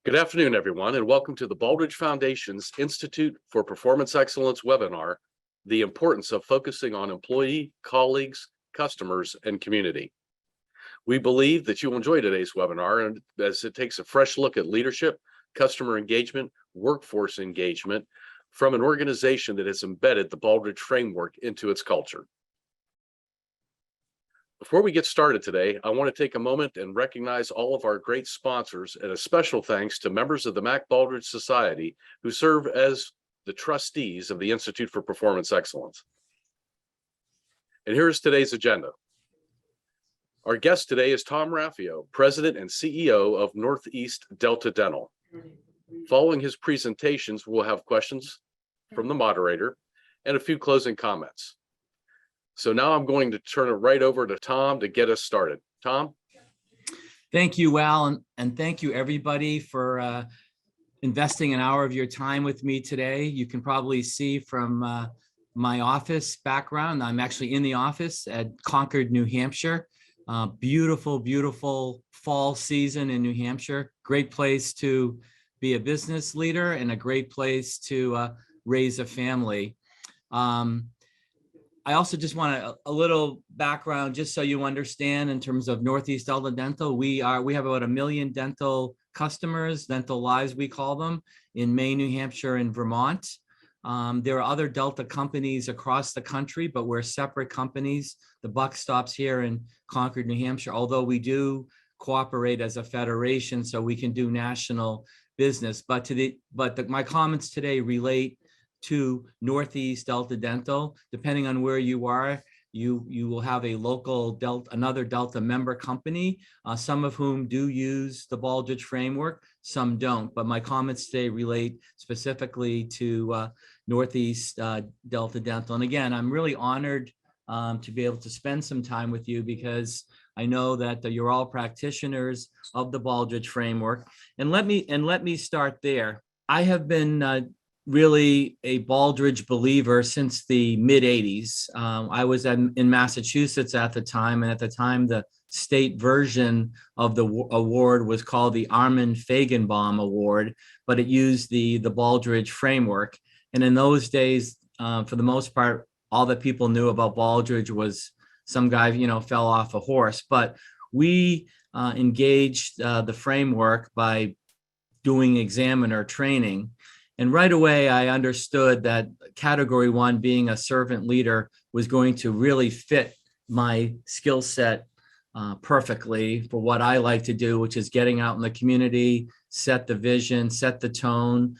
Good afternoon, everyone, and welcome to the Baldrige Foundation's Institute for Performance Excellence webinar, The Importance of Focusing on Employee, Colleagues, Customers, and Community. We believe that you will enjoy today's webinar, and as it takes a fresh look at leadership, customer engagement, workforce engagement from an organization that has embedded the Baldrige framework into its culture. Before we get started today, I want to take a moment and recognize all of our great sponsors, and a special thanks to members of the Mac Baldrige Society who serve as the trustees of the Institute for Performance Excellence. And here's today's agenda. Our guest today is Tom Raffio, President and CEO of Northeast Delta Dental. Following his presentations, we'll have questions from the moderator and a few closing comments. So now I'm going to turn it right over to Tom to get us started. Tom? Thank you, Al, and thank you everybody for investing an hour of your time with me today. You can probably see from my office background, I'm actually in the office at Concord, New Hampshire. Beautiful, beautiful fall season in New Hampshire. Great place to be a business leader and a great place to raise a family. I also just want a little background, just so you understand, in terms of Northeast Delta Dental. We have about 1 million dental customers, dental lives we call them, in Maine, New Hampshire, and Vermont. There are other Delta companies across the country, but we're separate companies. The buck stops here in Concord, New Hampshire, although we do cooperate as a federation, so we can do national business. But my comments today relate to Northeast Delta Dental. Depending on where you are, you will have a local another Delta member company, some of whom do use the Baldrige framework, some don't. But my comments today relate specifically to Northeast Delta Dental. And again, I'm really honored to be able to spend some time with you, because I know that you're all practitioners of the Baldrige framework. And let me start there. I have been really a Baldrige believer since the mid 80s. I was in Massachusetts at the time, and at the time the state version of the award was called the Armin Feigenbaum Award, but it used the Baldrige framework. And in those days, for the most part, all that people knew about Baldrige was some guy, fell off a horse. But we engaged the framework by doing examiner training. And right away, I understood that category 1, being a servant leader, was going to really fit my skill set perfectly for what I like to do, which is getting out in the community, set the vision, set the tone,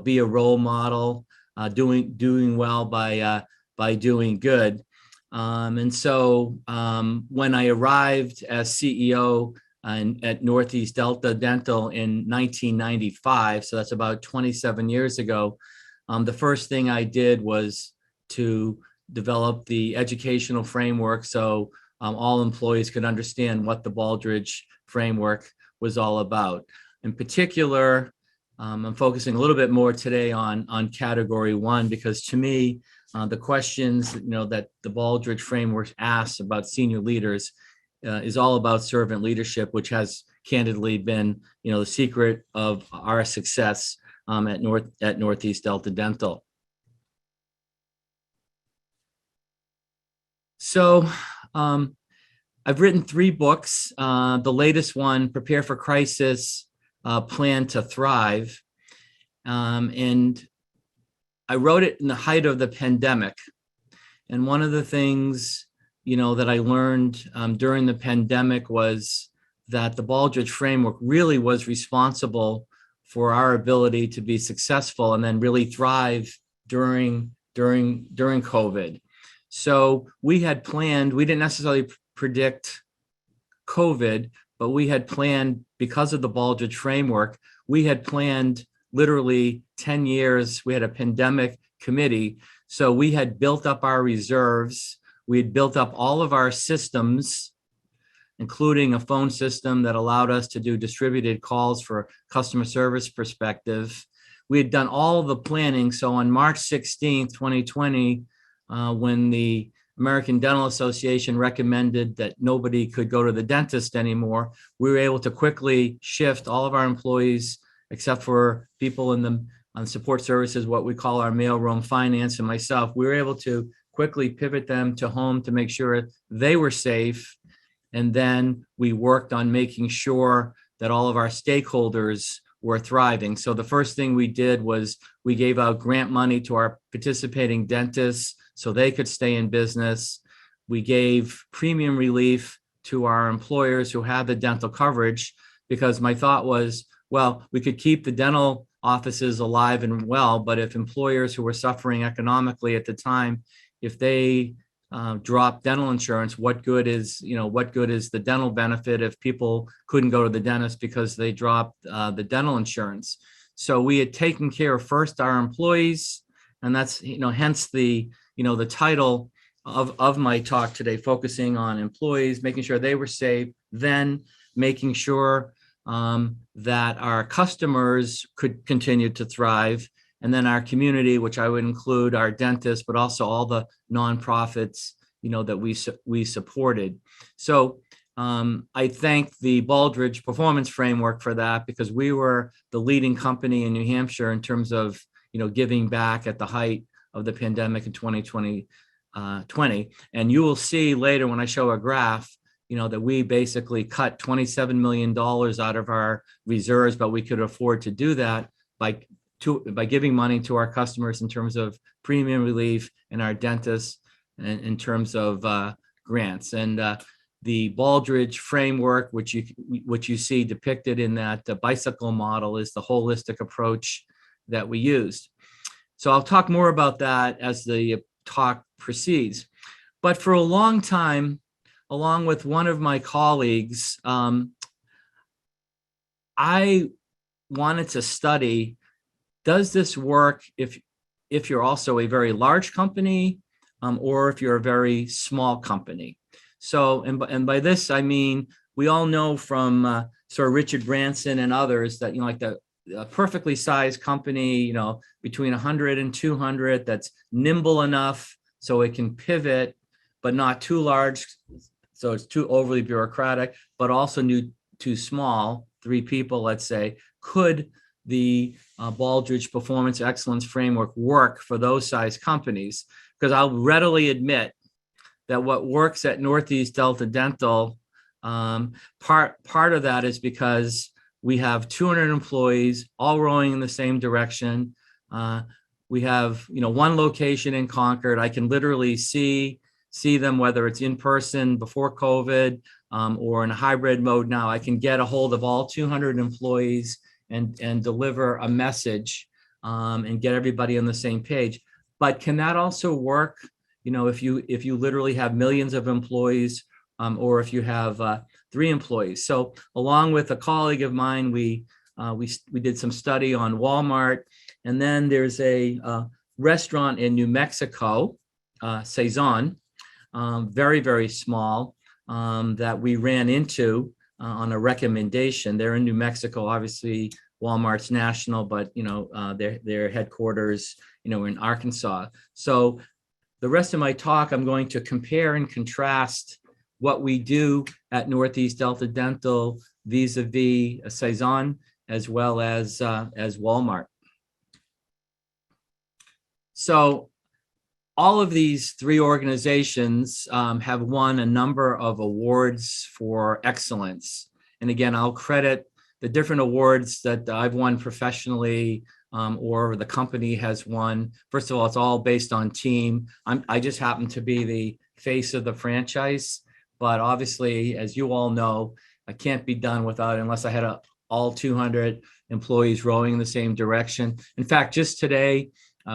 be a role model, doing well by doing good. And so when I arrived as CEO at Northeast Delta Dental in 1995, so that's about 27 years ago, the first thing I did was to develop the educational framework so all employees could understand what the Baldrige framework was all about. In particular, I'm focusing a little bit more today on category 1, because to me, the questions that the Baldrige framework asks about senior leaders is all about servant leadership, which has candidly been, the secret of our success at Northeast Delta Dental. So I've written 3 books. The latest one, Prepare for Crisis, Plan to Thrive. And I wrote it in the height of the pandemic. And one of the things that I learned during the pandemic was that the Baldrige framework really was responsible for our ability to be successful and then really thrive during COVID. So we had planned, we didn't necessarily predict COVID, but we had planned, because of the Baldrige framework, we had planned literally 10 years. We had a pandemic committee. So we had built up our reserves. We had built up all of our systems, including a phone system that allowed us to do distributed calls for customer service perspective. We had done all of the planning. So on March 16th, 2020, when the American Dental Association recommended that nobody could go to the dentist anymore, we were able to quickly shift all of our employees, except for people in the on support services, what we call our mailroom finance and myself, we were able to quickly pivot them to home to make sure they were safe. And then we worked on making sure that all of our stakeholders were thriving. So the first thing we did was we gave out grant money to our participating dentists so they could stay in business. We gave premium relief to our employers who had the dental coverage, because my thought was, well, we could keep the dental offices alive and well, but if employers who were suffering economically at the time, if they drop dental insurance, what good is the dental benefit if people couldn't go to the dentist because they dropped the dental insurance? So we had taken care of first our employees, and that's, hence the title of my talk today, focusing on employees, making sure they were safe, then making sure that our customers could continue to thrive, and then our community, which I would include our dentists, but also all the nonprofits, that we supported. So I thank the Baldrige Performance Framework for that, because we were the leading company in New Hampshire in terms of, giving back at the height of the pandemic in 2020. And you will see later when I show a graph, that we basically cut $27 million out of our reserves, but we could afford to do that by giving money to our customers in terms of premium relief, and our dentists in terms of grants. And the Baldrige framework, which you see depicted in that bicycle model, is the holistic approach that we used. So I'll talk more about that as the talk proceeds. But for a long time, along with one of my colleagues, I wanted to study, does this work if you're also a very large company, or if you're a very small company? So, and by this, I mean, we all know from Sir Richard Branson and others that, like the perfectly sized company, between 100 and 200, that's nimble enough so it can pivot, but not too large, so it's too overly bureaucratic, but also too small, 3 people, let's say. Could the Baldrige Performance Excellence Framework work for those size companies? Because I'll readily admit that what works at Northeast Delta Dental, part of that is because we have 200 employees all rowing in the same direction. We have, one location in Concord. I can literally see them, whether it's in person before COVID or in a hybrid mode now. I can get a hold of all 200 employees and deliver a message and get everybody on the same page. But can that also work, if you literally have millions of employees, or if you have 3 employees? So along with a colleague of mine, we did some study on Walmart, and then there's a restaurant in New Mexico, Sazon, very, very small, that we ran into on a recommendation. They're in New Mexico. Obviously, Walmart's national, but their headquarters, in Arkansas. So the rest of my talk, I'm going to compare and contrast what we do at Northeast Delta Dental vis-a-vis Sazon, as well as Walmart. So all of these 3 organizations have won a number of awards for excellence. And again, I'll credit the different awards that I've won professionally, or the company has won. First of all, it's all based on team. I just happen to be the face of the franchise, but obviously, as you all know, I can't be done without, unless I had all 200 employees rowing in the same direction. In fact, just today,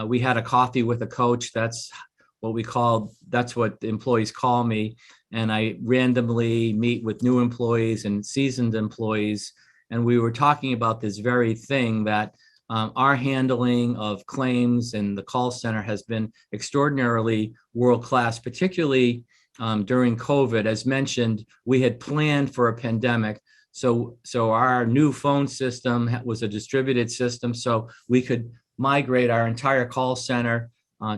we had a coffee with a coach. That's what the employees call me. And I randomly meet with new employees and seasoned employees. And we were talking about this very thing, that our handling of claims in the call center has been extraordinarily world-class, particularly during COVID. As mentioned, we had planned for a pandemic. So our new phone system was a distributed system, so we could migrate our entire call center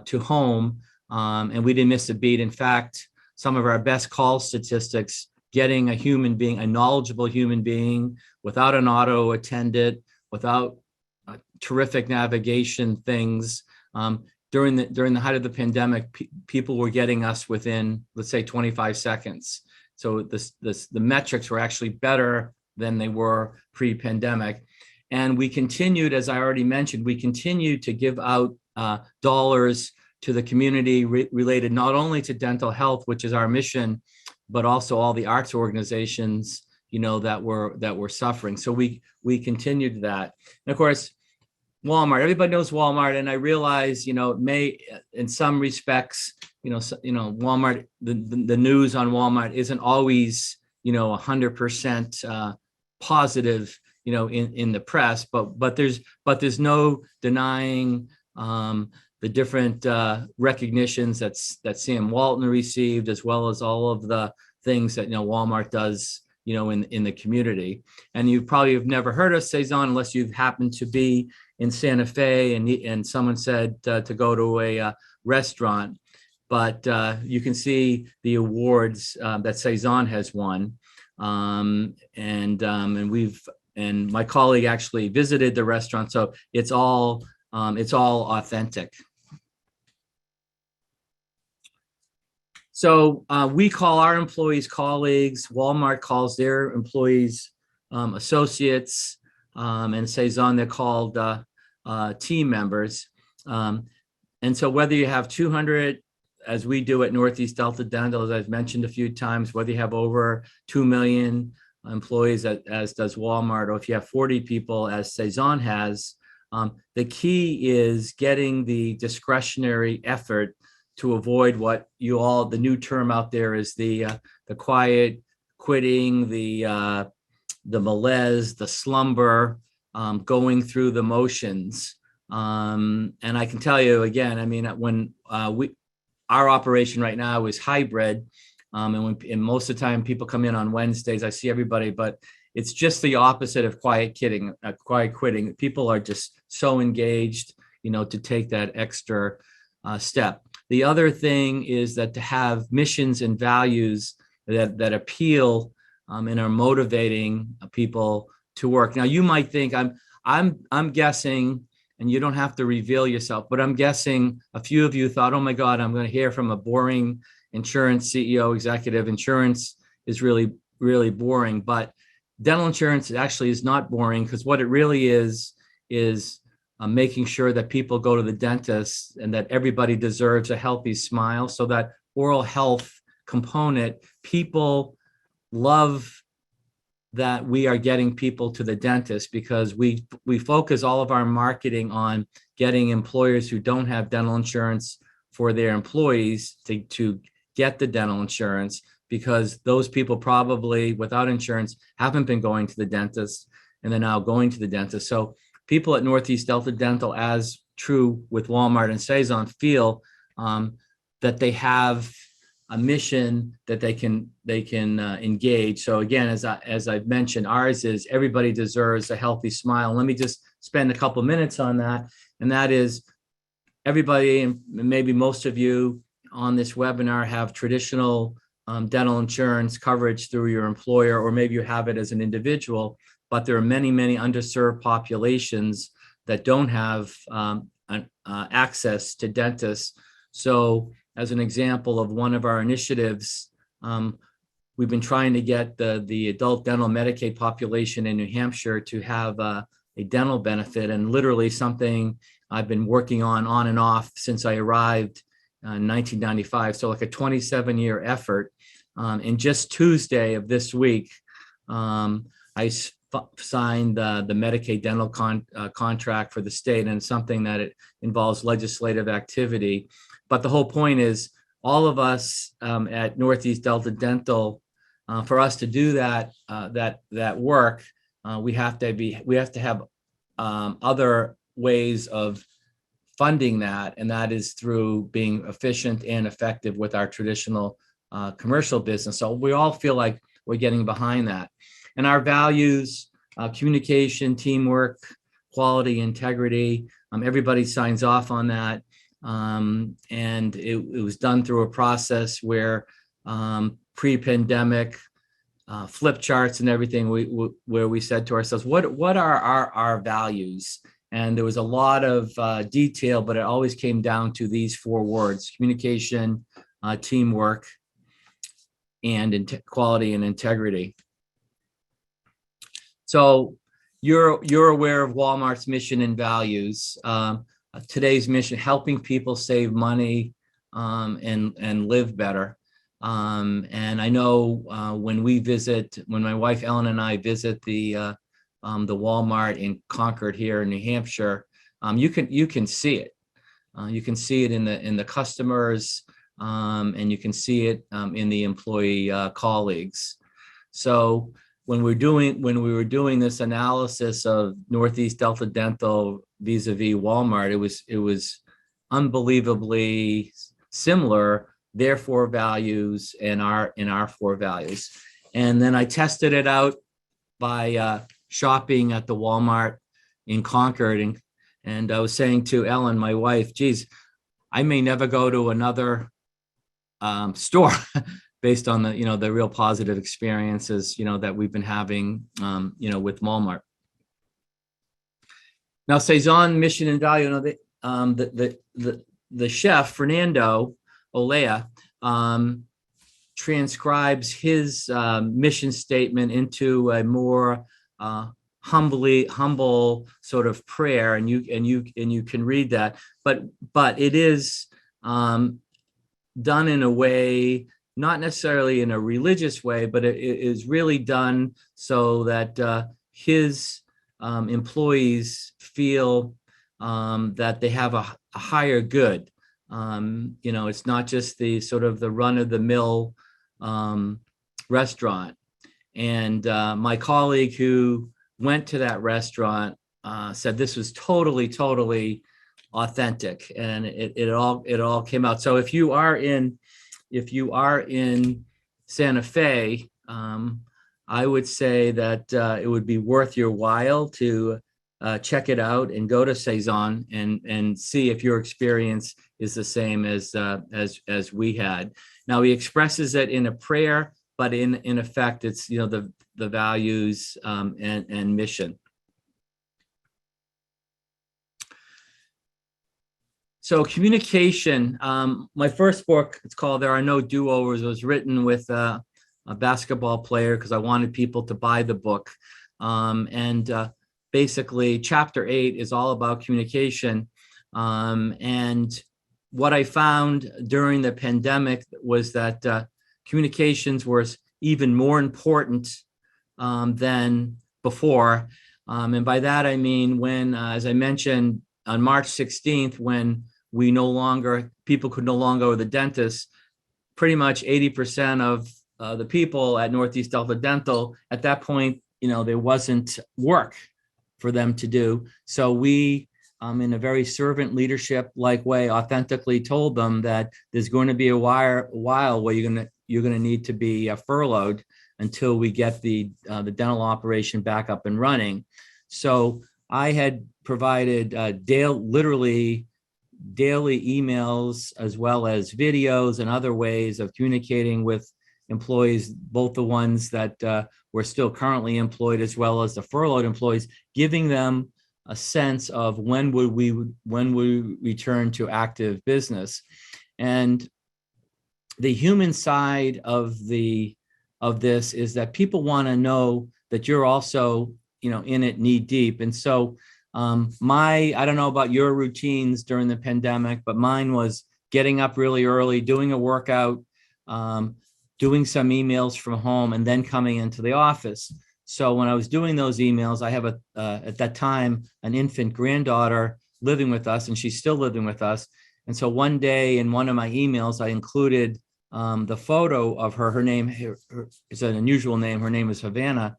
to home, and we didn't miss a beat. In fact, some of our best call statistics, getting a human being, a knowledgeable human being, without an auto attendant, without terrific navigation things. During the height of the pandemic, people were getting us within, let's say, 25 seconds. So the metrics were actually better than they were pre-pandemic. And we continued, as I already mentioned, we continued to give out dollars to the community related not only to dental health, which is our mission, but also all the arts organizations, that were suffering. So we continued that. And of course, Walmart, everybody knows Walmart. And I realize, it may, in some respects, Walmart, the news on Walmart isn't always, 100% positive, in the press, but there's no denying the different recognitions that Sam Walton received, as well as all of the things that Walmart does in the community. And you probably have never heard of Sazon unless you've happened to be in Santa Fe and someone said to go to a restaurant. But you can see the awards that Sazon has won, and my colleague actually visited the restaurant, so it's all authentic. So we call our employees colleagues. Walmart calls their employees associates, and Sazon, they're called team members. And so whether you have 200, as we do at Northeast Delta Dental, as I've mentioned a few times, whether you have over 2 million employees, as does Walmart, or if you have 40 people, as Sazon has, the key is getting the discretionary effort to avoid what the new term out there is the quiet quitting, the malaise, the slumber, going through the motions. And I can tell you again, I mean, when our operation right now is hybrid, and most of the time people come in on Wednesdays, I see everybody, but it's just the opposite of quiet quitting. People are just so engaged, to take that extra step. The other thing is that to have missions and values that appeal and are motivating people to work. Now, you might think I'm guessing, and you don't have to reveal yourself, but I'm guessing a few of you thought, oh my God, I'm going to hear from a boring insurance CEO executive. Insurance is really, really boring, but dental insurance actually is not boring, because what it really is making sure that people go to the dentist and that everybody deserves a healthy smile. So that oral health component, people love that we are getting people to the dentist, because we focus all of our marketing on getting employers who don't have dental insurance for their employees to get the dental insurance, because those people probably without insurance haven't been going to the dentist and they're now going to the dentist. So people at Northeast Delta Dental, as true with Walmart and Sazon, feel that they have a mission that they can engage. So again, as I've mentioned, ours is everybody deserves a healthy smile. Let me just spend a couple minutes on that. And that is, everybody, and maybe most of you on this webinar, have traditional dental insurance coverage through your employer, or maybe you have it as an individual, but there are many, many underserved populations that don't have access to dentists. So as an example of one of our initiatives, we've been trying to get the adult dental Medicaid population in New Hampshire to have a dental benefit, and literally something I've been working on and off since I arrived in 1995. So like a 27-year effort. And just Tuesday of this week, I signed the Medicaid dental contract for the state, and it's something that it involves legislative activity. But the whole point is, all of us at Northeast Delta Dental, for us to do that work, we have to have other ways of funding that, and that is through being efficient and effective with our traditional commercial business. So we all feel like we're getting behind that. And our values, communication, teamwork, quality, integrity, everybody signs off on that. And it was done through a process where pre-pandemic, flip charts and everything, where we said to ourselves, what are our values? And there was a lot of detail, but it always came down to these 4 words: communication, teamwork, and quality and integrity. So you're aware of Walmart's mission and values. Today's mission: helping people save money and live better. And I know when my wife Ellen and I visit the Walmart in Concord here in New Hampshire, you can see it. You can see it in the customers, and you can see it in the employee colleagues. So when we were doing this analysis of Northeast Delta Dental vis-a-vis Walmart, it was unbelievably similar, their 4 values and our 4 values. And then I tested it out by shopping at the Walmart in Concord, and I was saying to Ellen, my wife, geez, I may never go to another store based on the real positive experiences that we've been having with Walmart. Now, Sazon mission and value. The chef Fernando Olea transcribes his mission statement into a more humble sort of prayer, and you can read that, but it is done in a way, not necessarily in a religious way, but it is really done so that his employees feel that they have a higher good. It's not just the sort of the run-of-the-mill restaurant. And my colleague who went to that restaurant said this was totally authentic, and it all came out. So if you are in Santa Fe, I would say that it would be worth your while to check it out and go to Sazon and see if your experience is the same as we had. Now, he expresses it in a prayer, but in effect, it's the values and mission. So communication. My first book, it's called "There Are No Do-Overs," was written with a basketball player because I wanted people to buy the book. Basically, chapter 8 is all about communication. And what I found during the pandemic was that communications was even more important than before. And by that, I mean when, as I mentioned, on March 16th, when people could no longer go to the dentist, pretty much 80% of the people at Northeast Delta Dental, at that point, there wasn't work for them to do. So we, in a very servant leadership-like way, authentically told them that there's going to be a while where you're going to need to be furloughed until we get the dental operation back up and running. So I had provided literally daily emails, as well as videos and other ways of communicating with employees, both the ones that were still currently employed as well as the furloughed employees, giving them a sense of when would we return to active business. And the human side of this is that people want to know that you're also in it knee deep. And so I don't know about your routines during the pandemic, but mine was getting up really early, doing a workout, doing some emails from home, and then coming into the office. So when I was doing those emails, I have at that time an infant granddaughter living with us, and she's still living with us. And so one day in one of my emails, I included the photo of her. Her name is an unusual name. Her name is Havana.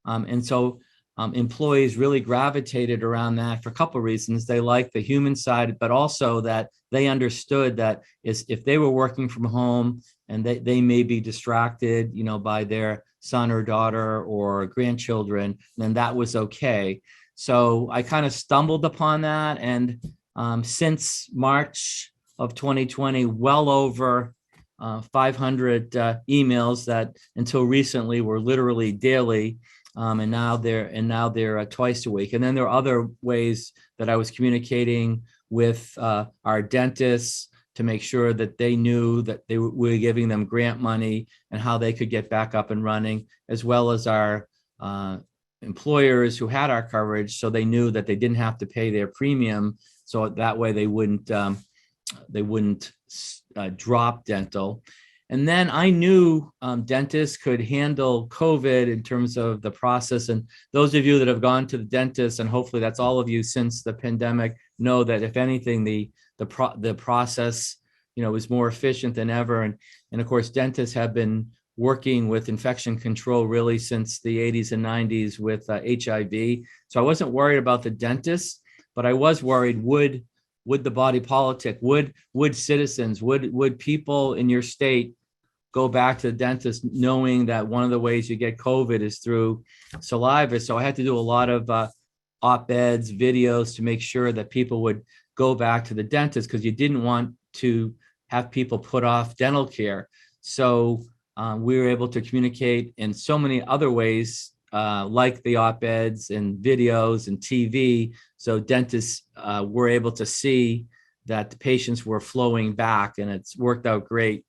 And so employees really gravitated around that for a couple of reasons. They liked the human side, but also that they understood that if they were working from home and they may be distracted, by their son or daughter or grandchildren, then that was okay. So I kind of stumbled upon that. And since March of 2020, well over 500 emails that until recently were literally daily. And now they're twice a week. And then there are other ways that I was communicating with our dentists to make sure that they knew that we were giving them grant money and how they could get back up and running, as well as our employers who had our coverage, so they knew that they didn't have to pay their premium. So that way they wouldn't drop dental. And then I knew dentists could handle COVID in terms of the process. And those of you that have gone to the dentist, and hopefully that's all of you since the pandemic, know that if anything, the process, is more efficient than ever. And of course, dentists have been working with infection control really since the 80s and 90s with HIV. So I wasn't worried about the dentists, but I was worried, would the body politic, would citizens, would people in your state go back to the dentist knowing that one of the ways you get COVID is through saliva? So I had to do a lot of op-eds, videos to make sure that people would go back to the dentist, because you didn't want to have people put off dental care. So we were able to communicate in so many other ways, like the op-eds and videos and TV. So dentists were able to see that the patients were flowing back, and it's worked out great.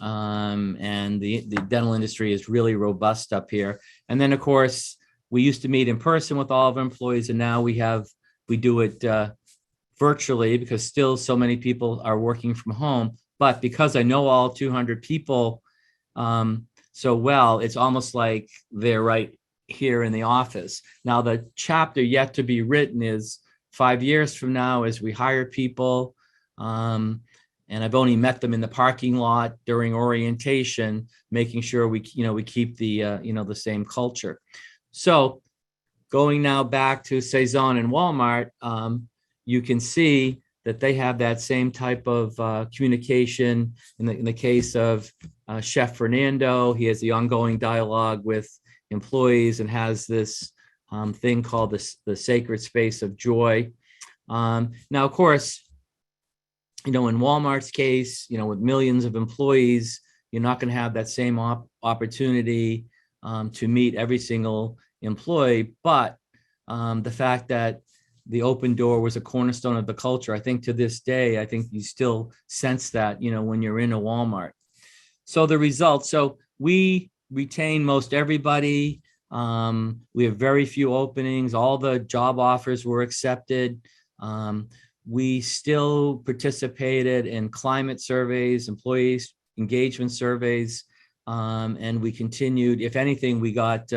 And the dental industry is really robust up here. And then, of course, we used to meet in person with all of our employees, and now we do it virtually, because still so many people are working from home. But because I know all 200 people so well, it's almost like they're right here in the office. Now, the chapter yet to be written is 5 years from now, as we hire people. And I've only met them in the parking lot during orientation, making sure we keep the the same culture. So going now back to Sazon and Walmart, you can see that they have that same type of communication. In the case of Chef Fernando, he has the ongoing dialogue with employees and has this thing called the sacred space of joy. Now, of course, in Walmart's case, with millions of employees, you're not going to have that same opportunity to meet every single employee. But the fact that the open door was a cornerstone of the culture, I think to this day, I think you still sense that, when you're in a Walmart. So the results, so we retain most everybody. We have very few openings. All the job offers were accepted. We still participated in climate surveys, employees engagement surveys, and we continued. If anything, we got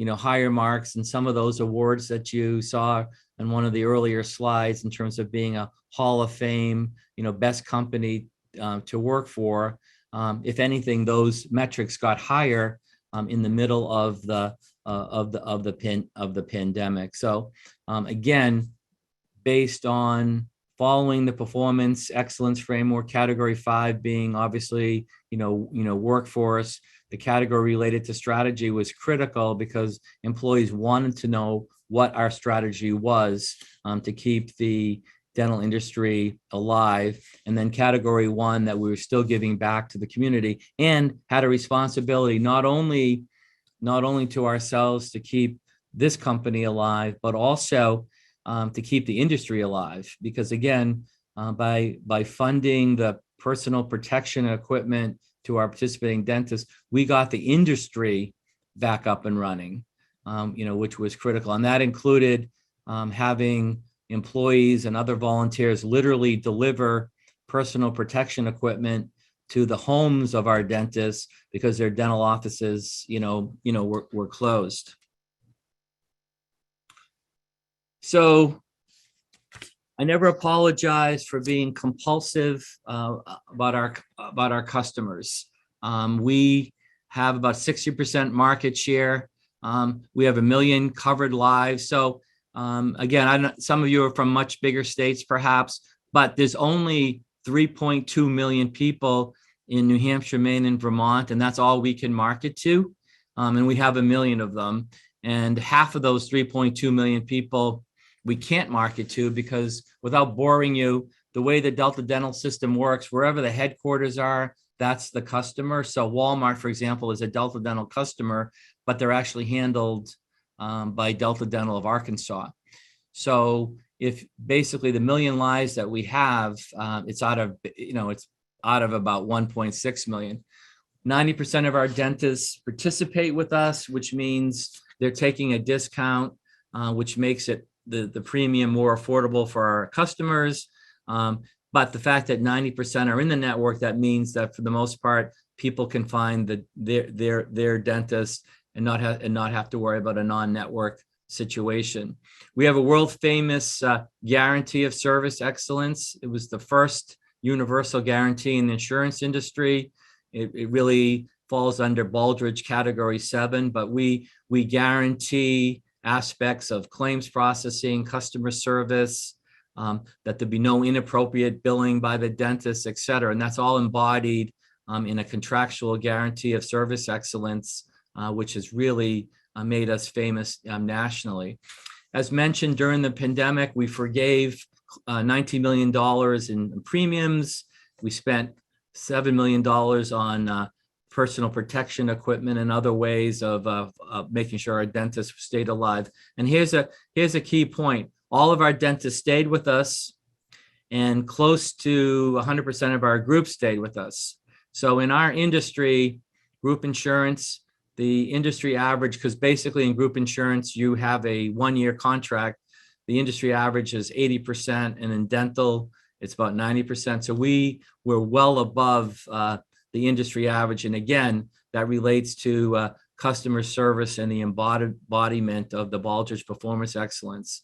higher marks in some of those awards that you saw in one of the earlier slides in terms of being a Hall of Fame, best company to work for. If anything, those metrics got higher in the middle of the pandemic. So again, based on following the performance excellence framework, category 5 being obviously workforce, the category related to strategy was critical because employees wanted to know what our strategy was to keep the dental industry alive. And then category 1, that we were still giving back to the community and had a responsibility not only to ourselves to keep this company alive, but also to keep the industry alive. Because again, by funding the personal protection equipment to our participating dentists, we got the industry back up and running, which was critical. And that included having employees and other volunteers literally deliver personal protection equipment to the homes of our dentists because their dental offices, were closed. So I never apologized for being compulsive about our customers. We have about 60% market share. We have 1 million covered lives. So again, some of you are from much bigger states perhaps, but there's only 3.2 million people in New Hampshire, Maine, and Vermont, and that's all we can market to. And we have 1 million of them. And half of those 3.2 million people we can't market to, because without boring you, the way the Delta dental system works, wherever the headquarters are, that's the customer. So Walmart, for example, is a Delta Dental customer, but they're actually handled by Delta Dental of Arkansas. So if basically the million lives that we have, it's out of, it's out of about 1.6 million. 90% of our dentists participate with us, which means they're taking a discount, which makes it the premium more affordable for our customers. But the fact that 90% are in the network, that means that for the most part, people can find their dentist and not have to worry about a non-network situation. We have a world famous guarantee of service excellence. It was the first universal guarantee in the insurance industry. It really falls under Baldrige category 7, but we guarantee aspects of claims processing, customer service, that there be no inappropriate billing by the dentist, et cetera. And that's all embodied in a contractual guarantee of service excellence, which has really made us famous nationally. As mentioned, during the pandemic, we forgave $19 million in premiums. We spent $7 million on personal protection equipment and other ways of making sure our dentists stayed alive. And here's a key point. All of our dentists stayed with us, and close to 100% of our group stayed with us. So in our industry, group insurance, the industry average, because basically in group insurance, you have a 1-year contract. The industry average is 80%, and in dental, it's about 90%. So we were well above the industry average. And again, that relates to customer service and the embodiment of the Baldrige performance excellence.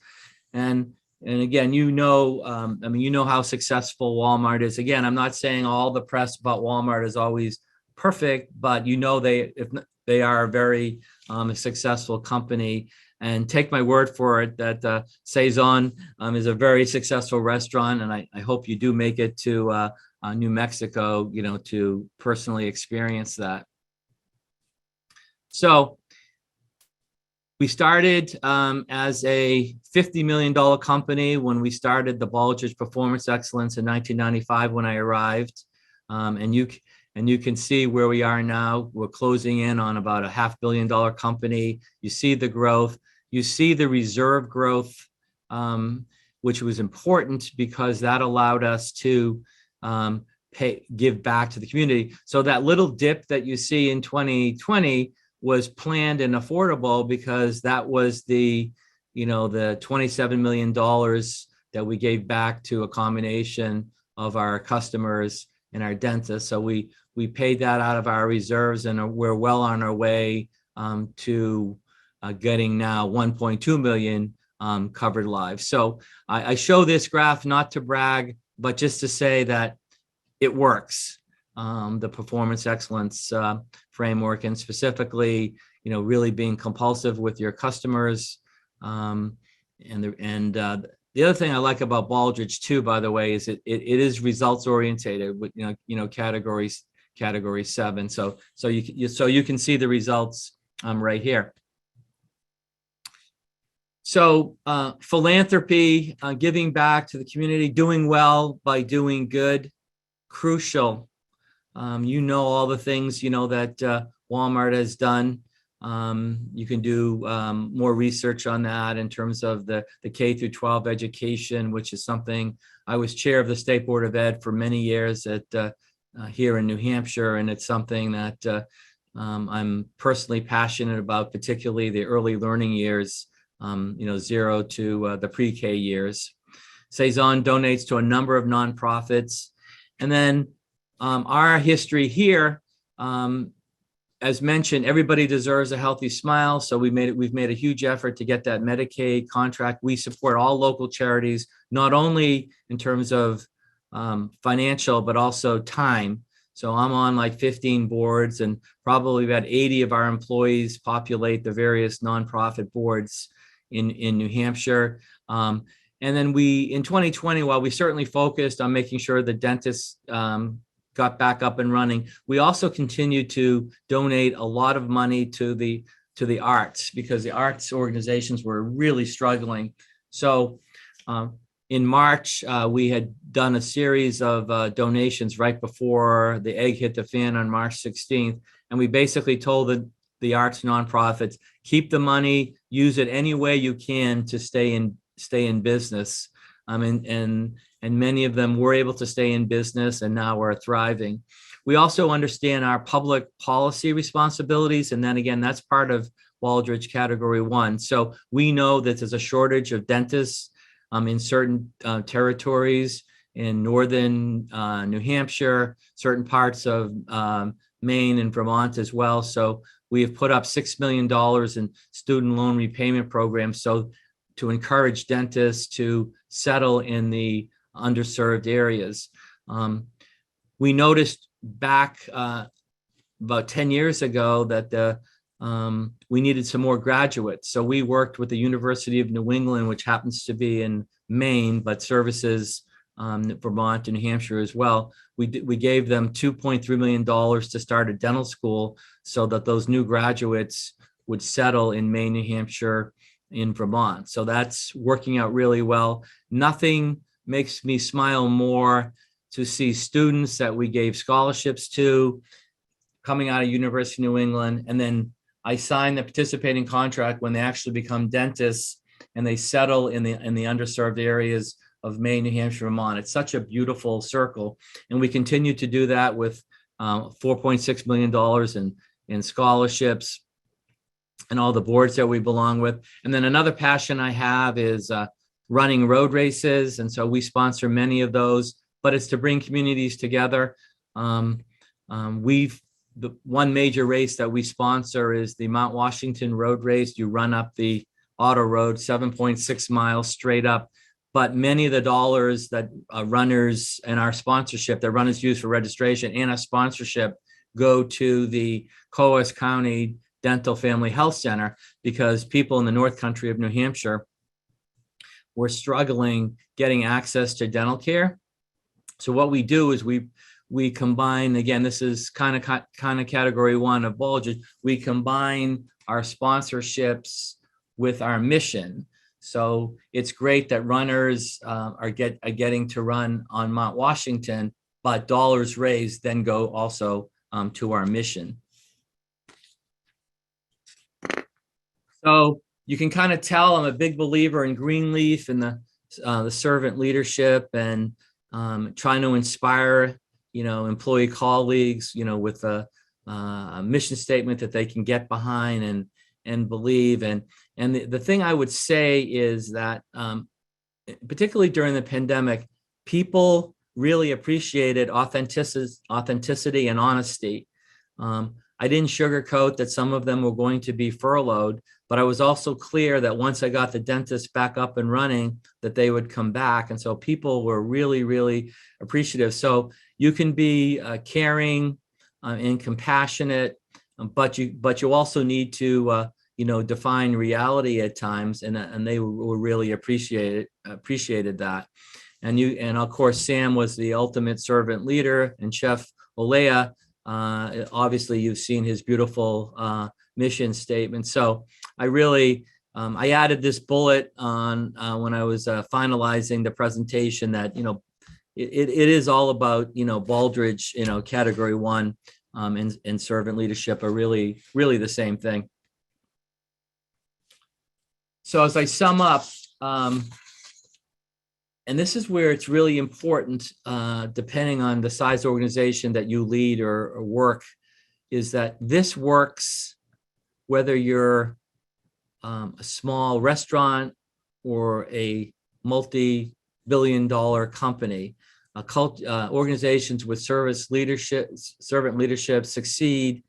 And again, you know how successful Walmart is. Again, I'm not saying all the press about Walmart is always perfect, but they are a very successful company. And take my word for it that Sazon is a very successful restaurant, and I hope you do make it to New Mexico, to personally experience that. So we started as a $50 million company when we started the Baldrige Performance Excellence in 1995 when I arrived. And you can see where we are now. We're closing in on about a $500 million company. You see the growth. You see the reserve growth, which was important because that allowed us to give back to the community. So that little dip that you see in 2020 was planned and affordable because that was the $27 million that we gave back to a combination of our customers and our dentists. So we paid that out of our reserves, and we're well on our way to getting now 1.2 million covered lives. So I show this graph not to brag, but just to say that it works. The performance excellence framework, and specifically, really being compulsive with your customers. The other thing I like about Baldrige too, by the way, is it is results orientated with category 7. So you can see the results right here. So philanthropy, giving back to the community, doing well by doing good, crucial. All the things that Walmart has done. You can do more research on that in terms of the K through 12 education, which is something I was chair of the State Board of Ed for many years here in New Hampshire, and it's something that I'm personally passionate about, particularly the early learning years, 0 to the pre-K years. Sazon donates to a number of nonprofits, and then our history here. As mentioned, everybody deserves a healthy smile. So we've made a huge effort to get that Medicaid contract. We support all local charities, not only in terms of financial, but also time. So I'm on like 15 boards, and probably about 80 of our employees populate the various nonprofit boards in New Hampshire. And then in 2020, while we certainly focused on making sure the dentists got back up and running, we also continued to donate a lot of money to the arts, because the arts organizations were really struggling. So in March, we had done a series of donations right before the egg hit the fan on March 16th. And we basically told the arts nonprofits, keep the money, use it any way you can to stay in business. And many of them were able to stay in business and now are thriving. We also understand our public policy responsibilities. And then again, that's part of Baldrige Category 1. So we know that there's a shortage of dentists in certain territories in northern New Hampshire, certain parts of Maine and Vermont as well. So we have put up $6 million in student loan repayment programs to encourage dentists to settle in the underserved areas. We noticed back about 10 years ago that we needed some more graduates. So we worked with the University of New England, which happens to be in Maine, but services Vermont and New Hampshire as well. We gave them $2.3 million to start a dental school so that those new graduates would settle in Maine, New Hampshire, in Vermont. So that's working out really well. Nothing makes me smile more to see students that we gave scholarships to coming out of University of New England, and then I sign the participating contract when they actually become dentists and they settle in the underserved areas of Maine, New Hampshire, Vermont. It's such a beautiful circle. And we continue to do that with $4.6 million in scholarships and all the boards that we belong with. And then another passion I have is running road races. And so we sponsor many of those, but it's to bring communities together. The one major race that we sponsor is the Mount Washington Road Race. You run up the auto road, 7.6 miles straight up. But many of the dollars that runners and our sponsorship, that runners use for registration and our sponsorship, go to the Coos County Dental Family Health Center, because people in the North Country of New Hampshire were struggling getting access to dental care. So what we do is we combine, again, this is kind of category 1 of Baldrige. We combine our sponsorships with our mission. So it's great that runners are getting to run on Mount Washington, but dollars raised then go also to our mission. So you can kind of tell I'm a big believer in Greenleaf and the servant leadership and trying to inspire employee colleagues, with a mission statement that they can get behind and believe. And the thing I would say is that, particularly during the pandemic, people really appreciated authenticity and honesty. I didn't sugarcoat that some of them were going to be furloughed, but I was also clear that once I got the dentist back up and running, that they would come back. And so people were really, really appreciative. So you can be caring and compassionate, but you also need to define reality at times, and they were really appreciated that. And of course, Sam was the ultimate servant leader, and Chef Olea, obviously you've seen his beautiful mission statement. So I really I added this bullet on when I was finalizing the presentation that it is all about Baldrige, category 1 and servant leadership are really the same thing. So as I sum up, and this is where it's really important, depending on the size organization that you lead or work, is that this works whether you're a small restaurant or a multi-billion-dollar company. Organizations with servant leadership succeed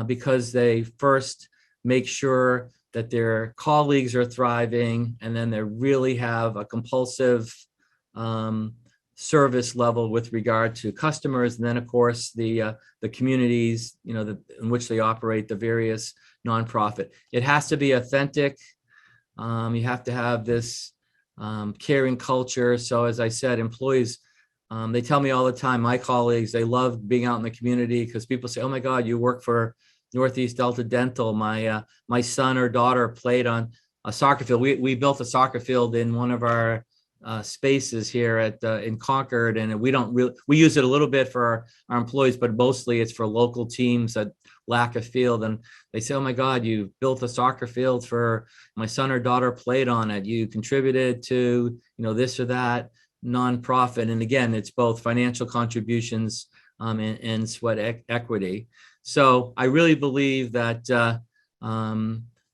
because they first make sure that their colleagues are thriving, and then they really have a compulsive service level with regard to customers, and then of course the communities in which they operate, the various nonprofit. It has to be authentic. You have to have this caring culture. So as I said, employees, they tell me all the time, my colleagues, they love being out in the community because people say, oh my God, you work for Northeast Delta Dental. My son or daughter played on a soccer field. We built a soccer field in one of our spaces here at in Concord, and we use it a little bit for our employees, but mostly it's for local teams that lack a field. And they say, "Oh my God, you built a soccer field for my son or daughter played on it. You contributed to this or that nonprofit." And again, it's both financial contributions and sweat equity. So I really believe that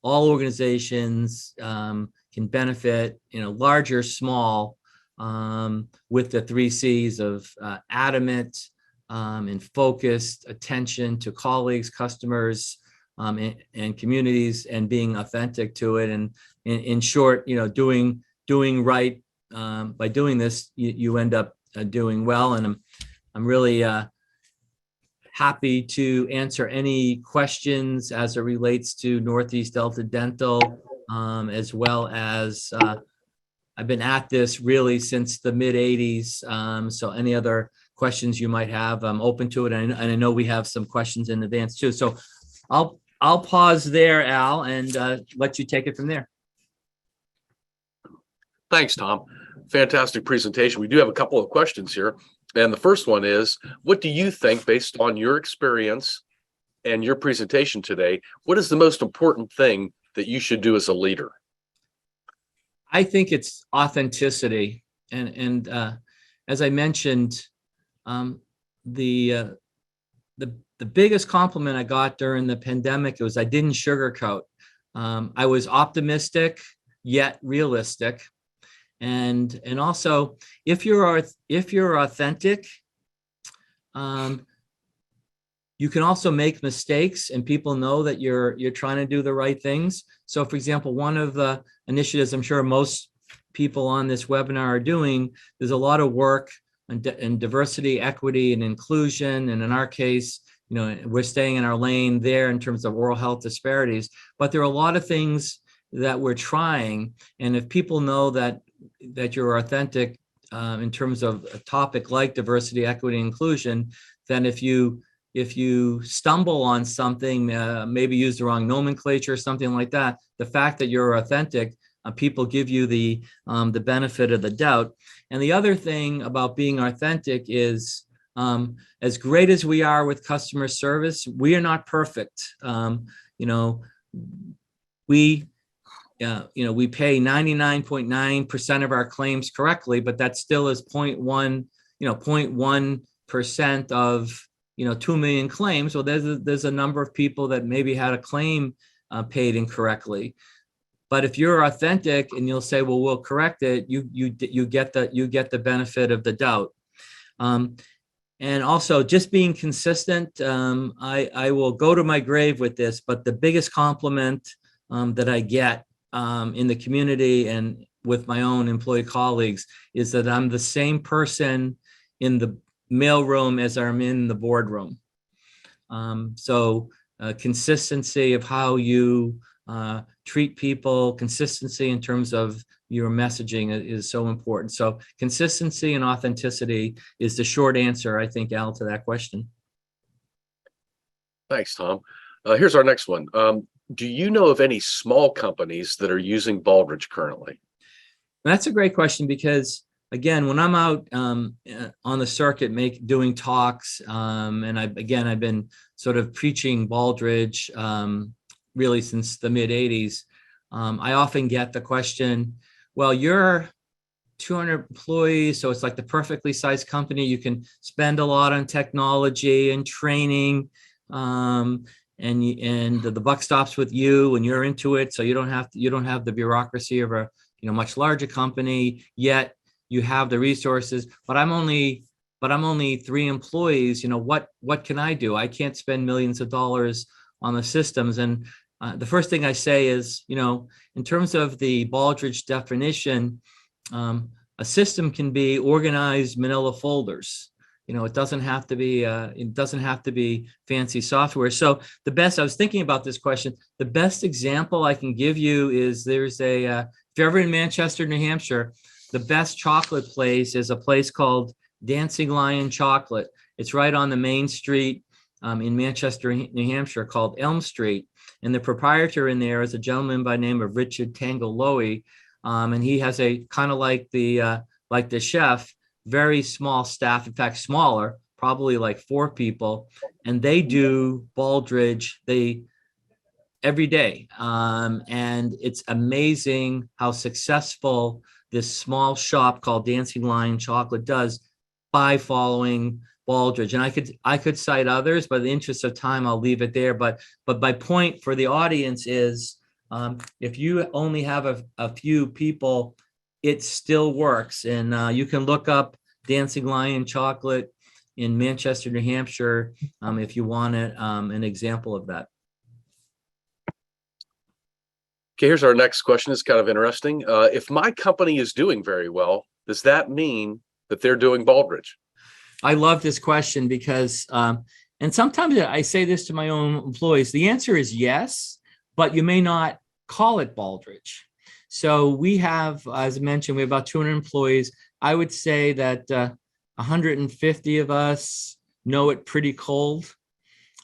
all organizations can benefit, large or small, with the 3 C's of adamant and focused attention to colleagues, customers, and communities, and being authentic to it. And in short, doing right. By doing this, you end up doing well. And I'm really happy to answer any questions as it relates to Northeast Delta Dental, as well as I've been at this really since the mid 80s. So any other questions you might have, I'm open to it. And I know we have some questions in advance too. So I'll pause there, Al, and let you take it from there. Thanks, Tom. Fantastic presentation. We do have a couple of questions here. And the first one is, what do you think, based on your experience and your presentation today, what is the most important thing that you should do as a leader? I think it's authenticity. And as I mentioned, the biggest compliment I got during the pandemic was I didn't sugarcoat. I was optimistic yet realistic. And also, if you're authentic, you can also make mistakes, and people know that you're trying to do the right things. So, for example, one of the initiatives I'm sure most people on this webinar are doing, there's a lot of work in diversity, equity, and inclusion. And in our case, we're staying in our lane there in terms of oral health disparities. But there are a lot of things that we're trying, and if people know that you're authentic in terms of a topic like diversity, equity, inclusion, then if you stumble on something, maybe use the wrong nomenclature or something like that, the fact that you're authentic, people give you the benefit of the doubt. And the other thing about being authentic is, as great as we are with customer service, we are not perfect. We pay 99.9% of our claims correctly, but that still is 0.1% of 2 million claims. Well, there's a number of people that maybe had a claim paid incorrectly. But if you're authentic and you'll say, well, we'll correct it, you get the benefit of the doubt. And also just being consistent. I will go to my grave with this, but the biggest compliment that I get in the community and with my own employee colleagues is that I'm the same person in the mailroom as I'm in the boardroom. So consistency of how you treat people, consistency in terms of your messaging is so important. So consistency and authenticity is the short answer, I think, Al, to that question. Thanks, Tom. Here's our next one. Do you know of any small companies that are using Baldrige currently? That's a great question, because again, when I'm out on the circuit doing talks, and I've been sort of preaching Baldrige really since the mid 80s, I often get the question, well, you're 200 employees, so it's like the perfectly sized company. You can spend a lot on technology and training, and the buck stops with you and you're into it, so you don't have the bureaucracy of a much larger company, yet you have the resources. But I'm only 3 employees. What can I do? I can't spend millions of dollars on the systems. And the first thing I say is, in terms of the Baldrige definition, a system can be organized manila folders. It doesn't have to be fancy software. So I was thinking about this question. The best example I can give you is if you're ever in Manchester, New Hampshire, the best chocolate place is a place called Dancing Lion Chocolate. It's right on the main street in Manchester, New Hampshire, called Elm Street. And the proprietor in there is a gentleman by the name of Richard Tangaloe. And he has a kind of like the chef, very small staff, in fact, smaller, probably like 4 people, and they do Baldrige every day. And it's amazing how successful this small shop called Dancing Lion Chocolate does by following Baldrige. And I could cite others, but in the interest of time, I'll leave it there. But my point for the audience is, if you only have a few people, it still works. And you can look up Dancing Lion Chocolate in Manchester, New Hampshire, if you want an example of that. Okay, here's our next question. It's kind of interesting. If my company is doing very well, does that mean that they're doing Baldrige? I love this question because, and sometimes I say this to my own employees, the answer is yes, but you may not call it Baldrige. So we have, as I mentioned, we have about 200 employees. I would say that 150 of us know it pretty cold.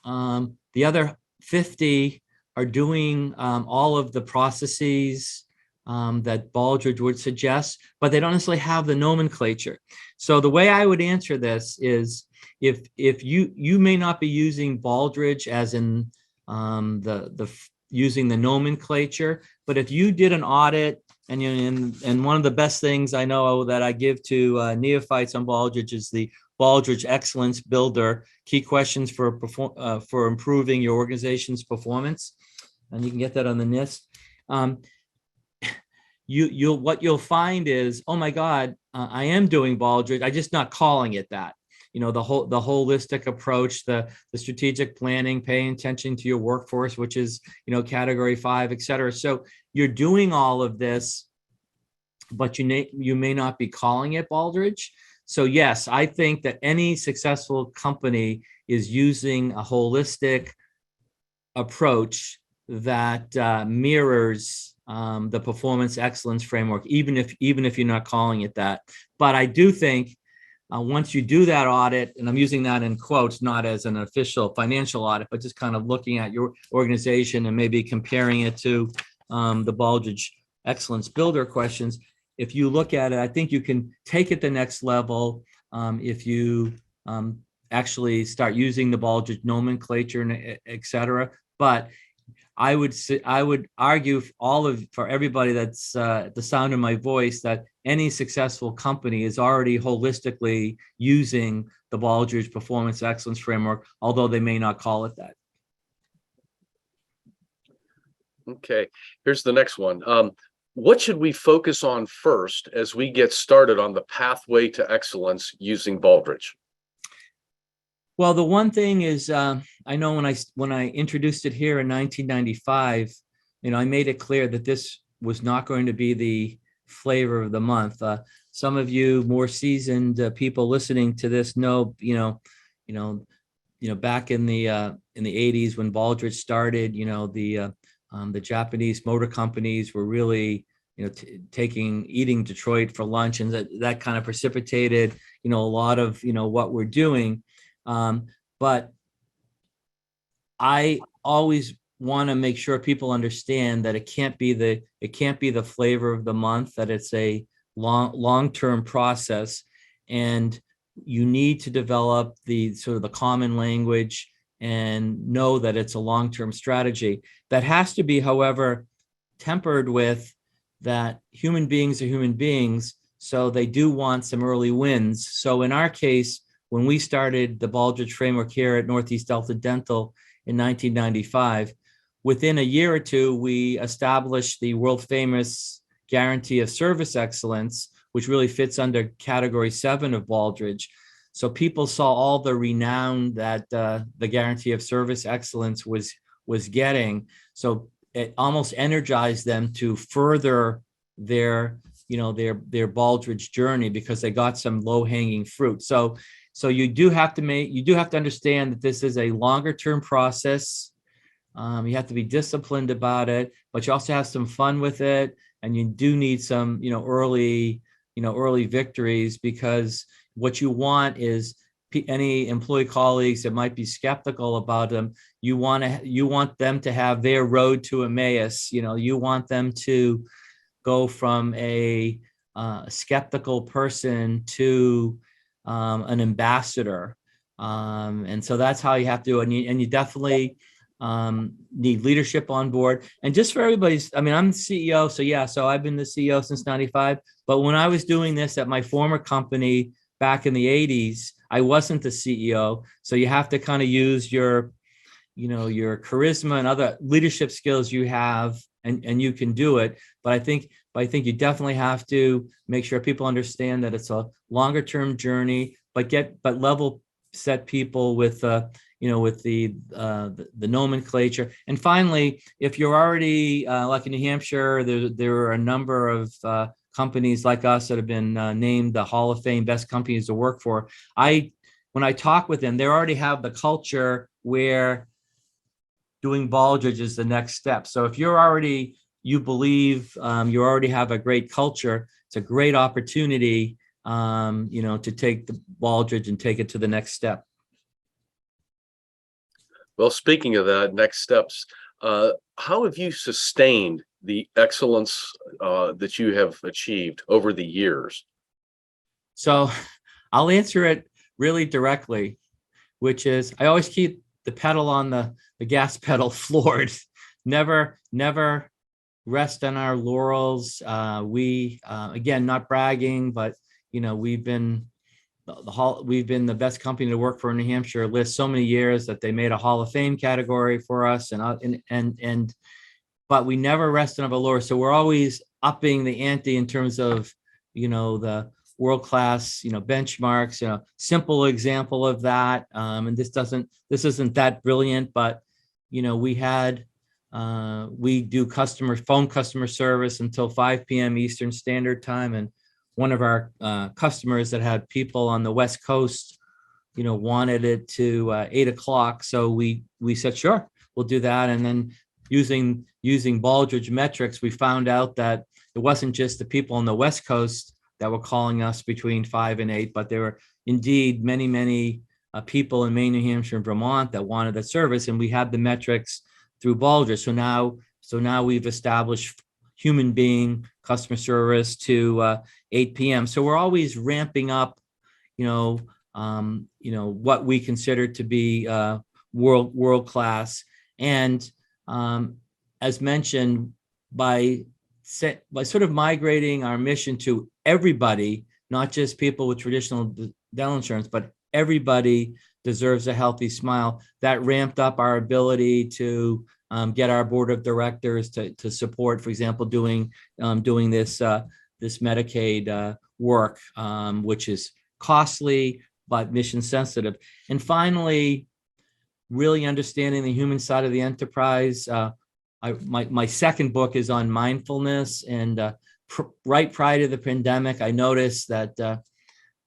The other 50 are doing all of the processes that Baldrige would suggest, but they don't necessarily have the nomenclature. So the way I would answer this is, if you may not be using Baldrige as in using the nomenclature, but if you did an audit, and one of the best things I know that I give to neophytes on Baldrige is the Baldrige Excellence Builder, key questions for improving your organization's performance. And you can get that on the NIST. What you'll find is, oh my God, I am doing Baldrige. I'm just not calling it that. The holistic approach, the strategic planning, paying attention to your workforce, which is, category 5, et cetera. So you're doing all of this, but you may not be calling it Baldrige. So yes, I think that any successful company is using a holistic approach that mirrors the performance excellence framework, even if you're not calling it that. But I do think once you do that audit, and I'm using that in quotes, not as an official financial audit, but just kind of looking at your organization and maybe comparing it to the Baldrige Excellence Builder questions. If you look at it, I think you can take it the next level if you actually start using the Baldrige nomenclature, et cetera. But I would argue for everybody that's at the sound of my voice that any successful company is already holistically using the Baldrige Performance Excellence Framework, although they may not call it that. Okay, here's the next one. What should we focus on first as we get started on the pathway to excellence using Baldrige? Well, the one thing is, I know when I introduced it here in 1995, I made it clear that this was not going to be the flavor of the month. Some of you more seasoned people listening to this know, back in the 80s when Baldrige started, the Japanese motor companies were really, eating Detroit for lunch, and that kind of precipitated, a lot of, what we're doing. But I always want to make sure people understand that it can't be the flavor of the month, that it's a long-term process, and you need to develop the sort of the common language and know that it's a long-term strategy. That has to be, however, tempered with that human beings are human beings, so they do want some early wins. So in our case, when we started the Baldrige framework here at Northeast Delta Dental in 1995, within a year or two, we established the world famous guarantee of service excellence, which really fits under category 7 of Baldrige. So people saw all the renown that the guarantee of service excellence was getting. So it almost energized them to further their Baldrige journey because they got some low-hanging fruit. So you do have to understand that this is a longer term process. You have to be disciplined about it, but you also have some fun with it, and you do need some early victories, because what you want is any employee colleagues that might be skeptical about them, you want them to have their road to Emmaus. You want them to go from a skeptical person to an ambassador. And so that's how you have to do it. And you definitely need leadership on board. And just for everybody's, I mean, I'm the CEO. So yeah, so I've been the CEO since 95. But when I was doing this at my former company back in the 80s, I wasn't the CEO. So you have to kind of use your charisma and other leadership skills you have, and you can do it. But I think you definitely have to make sure people understand that it's a longer term journey, but level set people with with the nomenclature. And finally, if you're already like in New Hampshire, there are a number of companies like us that have been named the Hall of Fame best companies to work for. When I talk with them, they already have the culture where doing Baldrige is the next step. So if you believe you already have a great culture, it's a great opportunity, to take the Baldrige and take it to the next step. Well, speaking of that, next steps, how have you sustained the excellence that you have achieved over the years? So I'll answer it really directly, which is I always keep the pedal on the gas pedal floored. Never rest on our laurels. We again, not bragging, but we've been the best company to work for in New Hampshire list so many years that they made a Hall of Fame category for us, but we never rest on our laurels. So we're always upping the ante in terms of the world-class benchmarks. Simple example of that, and this isn't that brilliant, but we do phone customer service until 5 p.m. Eastern Standard Time, and one of our customers that had people on the West Coast wanted it to 8 o'clock, so we said sure, we'll do that. And then using Baldrige metrics, we found out that it wasn't just the people on the West Coast that were calling us between 5 and 8, but there were indeed many people in Maine, New Hampshire, and Vermont that wanted that service, and we had the metrics through Baldrige. So now we've established human being customer service to 8 p.m. So we're always ramping up, what we consider to be world class. And as mentioned, by sort of migrating our mission to everybody, not just people with traditional dental insurance, but everybody deserves a healthy smile, that ramped up our ability to get our board of directors to support, for example, doing this Medicaid work, which is costly but mission sensitive. And finally, really understanding the human side of the enterprise. My second book is on mindfulness, and right prior to the pandemic, I noticed that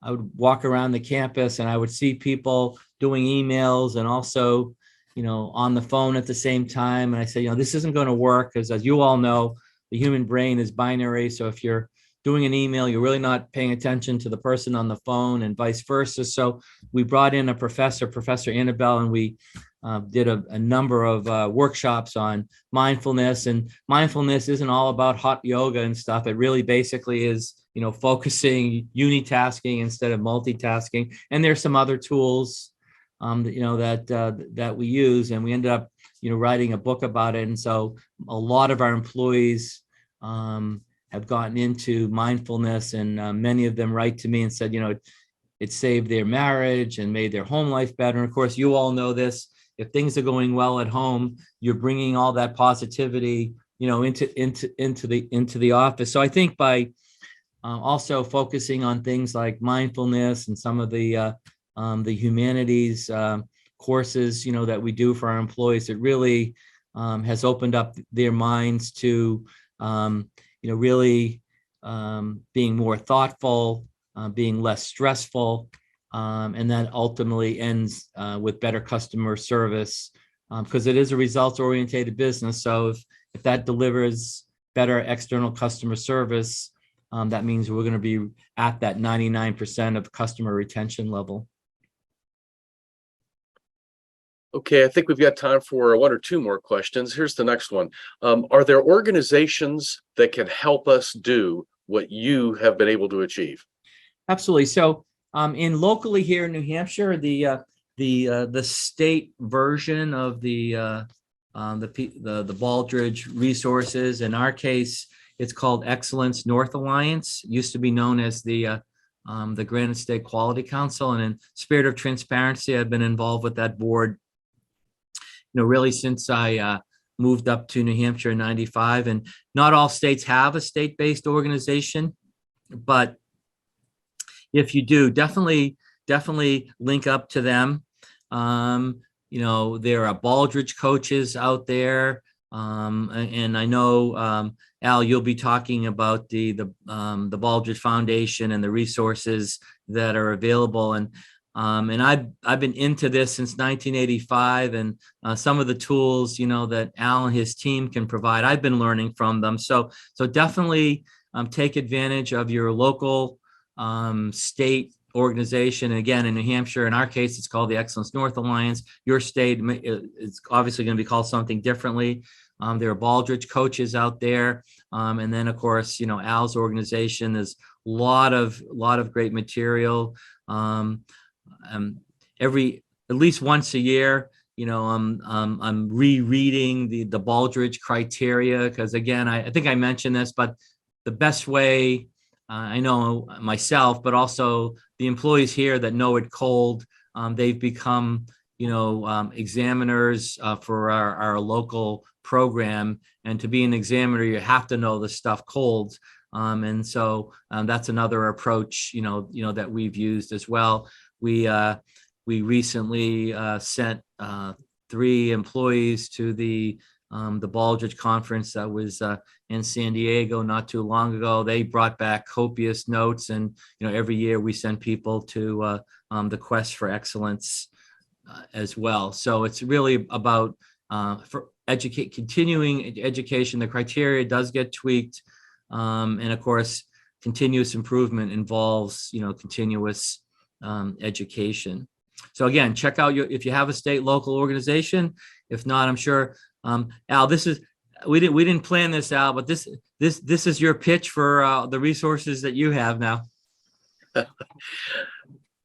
I would walk around the campus and I would see people doing emails and also, on the phone at the same time. And I said, this isn't going to work, because as you all know, the human brain is binary. So if you're doing an email, you're really not paying attention to the person on the phone, and vice versa. So we brought in a Professor Annabelle, and we did a number of workshops on mindfulness. And mindfulness isn't all about hot yoga and stuff. It really basically is, focusing, unitasking instead of multitasking. And there's some other tools, that we use, and we ended up, writing a book about it. And so a lot of our employees have gotten into mindfulness, and many of them write to me and said, it saved their marriage and made their home life better. And of course, you all know this. If things are going well at home, you're bringing all that positivity, into the office. So I think by also focusing on things like mindfulness and some of the humanities courses, that we do for our employees, it really has opened up their minds to, really being more thoughtful, being less stressful. And that ultimately ends with better customer service, because it is a results-oriented business. So if that delivers better external customer service, that means we're going to be at that 99% of customer retention level. Okay, I think we've got time for one or two more questions. Here's the next one. Are there organizations that can help us do what you have been able to achieve? Absolutely. So in locally here in New Hampshire, the state version of the Baldrige resources, in our case, it's called Excellence North Alliance. It used to be known as the Granite State Quality Council. And in spirit of transparency, I've been involved with that board, really since I moved up to New Hampshire in '95. And not all states have a state-based organization, but if you do, definitely link up to them. There are Baldrige coaches out there. And I know, Al, you'll be talking about the Baldrige Foundation and the resources that are available. And I've been into this since 1985, and some of the tools, that Al and his team can provide, I've been learning from them. So definitely take advantage of your local state organization. And again, in New Hampshire, in our case, it's called the Excellence North Alliance. Your state is obviously going to be called something differently. There are Baldrige coaches out there. And then, of course, Al's organization, there's a lot of great material. At least once a year, I'm rereading the Baldrige criteria, because again, I think I mentioned this, but the best way, I know myself, but also the employees here that know it cold, they've become, examiners for our local program. And to be an examiner, you have to know the stuff cold. And so that's another approach, that we've used as well. We recently sent 3 employees to the Baldrige conference that was in San Diego not too long ago. They brought back copious notes, and every year we send people to the Quest for Excellence as well. So it's really about for continuing education. The criteria does get tweaked, and of course, continuous improvement involves continuous education. So again, check out if you have a state local organization. If not, I'm sure. Al, we didn't plan this out, but this is your pitch for the resources that you have now.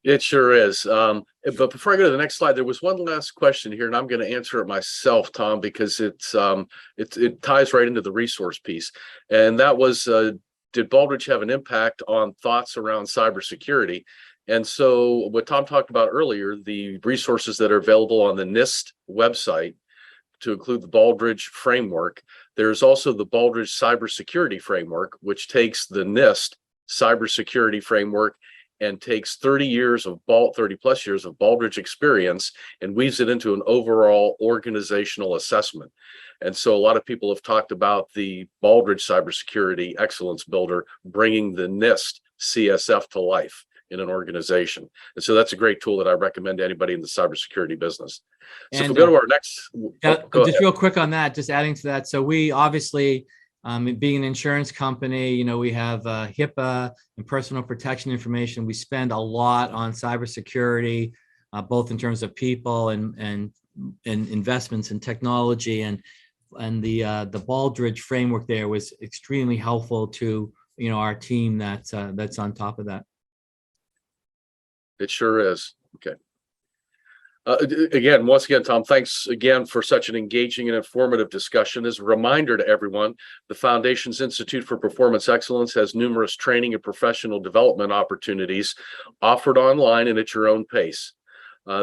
It sure is. But before I go to the next slide, there was one last question here, and I'm going to answer it myself, Tom, because it ties right into the resource piece. And that was, did Baldrige have an impact on thoughts around cybersecurity? And so what Tom talked about earlier, the resources that are available on the NIST website, to include the Baldrige framework. There's also the Baldrige cybersecurity framework, which takes the NIST cybersecurity framework and takes 30 plus years of Baldrige experience and weaves it into an overall organizational assessment. And so a lot of people have talked about the Baldrige cybersecurity excellence builder bringing the NIST CSF to life in an organization. And so that's a great tool that I recommend to anybody in the cybersecurity business. So if we go to our next, just real quick on that, just adding to that. So we obviously, being an insurance company, we have HIPAA and personal protection information. We spend a lot on cybersecurity, both in terms of people and investments in technology. And the Baldrige framework there was extremely helpful to our team that's on top of that. It sure is. Okay. Once again, Tom, thanks again for such an engaging and informative discussion. As a reminder to everyone, the Foundation's Institute for Performance Excellence has numerous training and professional development opportunities offered online and at your own pace.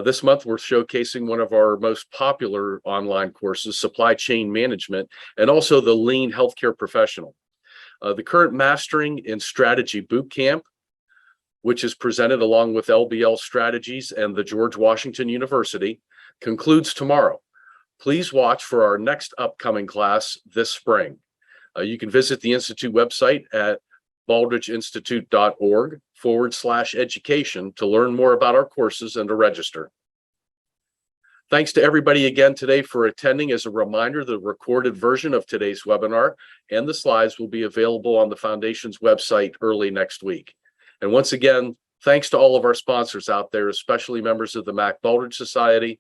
This month, we're showcasing one of our most popular online courses, Supply Chain Management, and also the Lean Healthcare Professional. The current Mastering in Strategy Bootcamp, which is presented along with LBL Strategies and the George Washington University, concludes tomorrow. Please watch for our next upcoming class this spring. You can visit the Institute website at baldrigeinstitute.org/education to learn more about our courses and to register. Thanks to everybody again today for attending. As a reminder, the recorded version of today's webinar and the slides will be available on the Foundation's website early next week. And once again, thanks to all of our sponsors out there, especially members of the Mac Baldrige Society,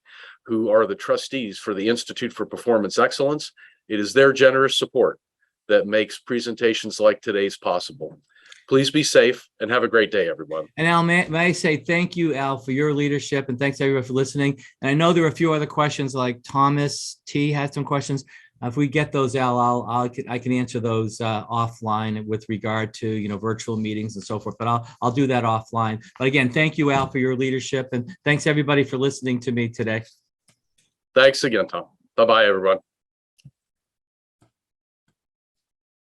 who are the trustees for the Institute for Performance Excellence. It is their generous support that makes presentations like today's possible. Please be safe and have a great day, everyone. And Al, may I say thank you, Al, for your leadership, and thanks everyone for listening. And I know there were a few other questions, like Thomas T had some questions. If we get those, Al, I can answer those offline with regard to virtual meetings and so forth. But I'll do that offline. But again, thank you, Al, for your leadership, and thanks everybody for listening to me today. Thanks again, Tom. Bye-bye, everyone.